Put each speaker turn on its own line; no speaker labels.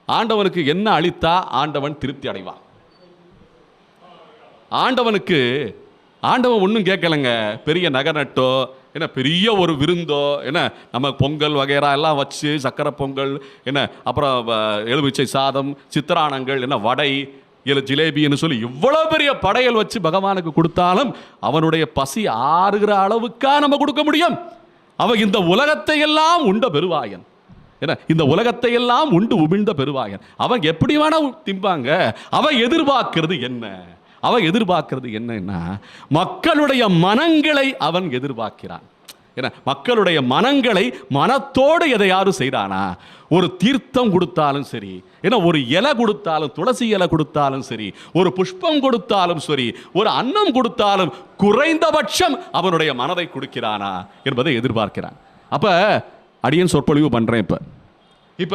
ஆண்டவனுக்கு என்ன அளித்தா ஆண்டவன் திருப்தி அடைவான்? ஆண்டவன் ஒன்றும் கேட்கலங்க. பெரிய நகை நட்டோ, என்ன பெரிய ஒரு விருந்தோ, என்ன நம்ம பொங்கல் வகைரா எல்லாம் வச்சு சக்கரை பொங்கல், என்ன அப்புறம் எலுமிச்சை சாதம், சித்திரானங்கள், என்ன வடை, ஜிலேபின்னு சொல்லி இவ்வளோ பெரிய படையல் வச்சு பகவானுக்கு கொடுத்தாலும் அவனுடைய பசி ஆறுகிற அளவுக்கா நம்ம கொடுக்க முடியும்? அவன் இந்த உலகத்தை எல்லாம் உண்ட பெருவாயன், என்ன இந்த உலகத்தை எல்லாம் உண்டு உமிழ்ந்த பெருவாயன். அவன் எப்படி வேணா திம்பாங்க. அவன் எதிர்பார்க்கிறது என்ன? அவன் எதிர்பார்க்கிறது என்னன்னா மக்களுடைய மனங்களை அவன் எதிர்பார்க்கிறான். ஏன்னா மக்களுடைய மனங்களை மனத்தோடு எதையாவது செய்தானா? ஒரு தீர்த்தம் கொடுத்தாலும் சரி, ஏன்னா ஒரு இலை கொடுத்தாலும், துளசி இலை கொடுத்தாலும் சரி, ஒரு புஷ்பம் கொடுத்தாலும் சரி, ஒரு அன்னம் கொடுத்தாலும் குறைந்தபட்சம் அவனுடைய மனதை கொடுக்கிறானா என்பதை எதிர்பார்க்கிறான். அப்ப அடியன் சொற்பொழிவு பண்றேன். இப்ப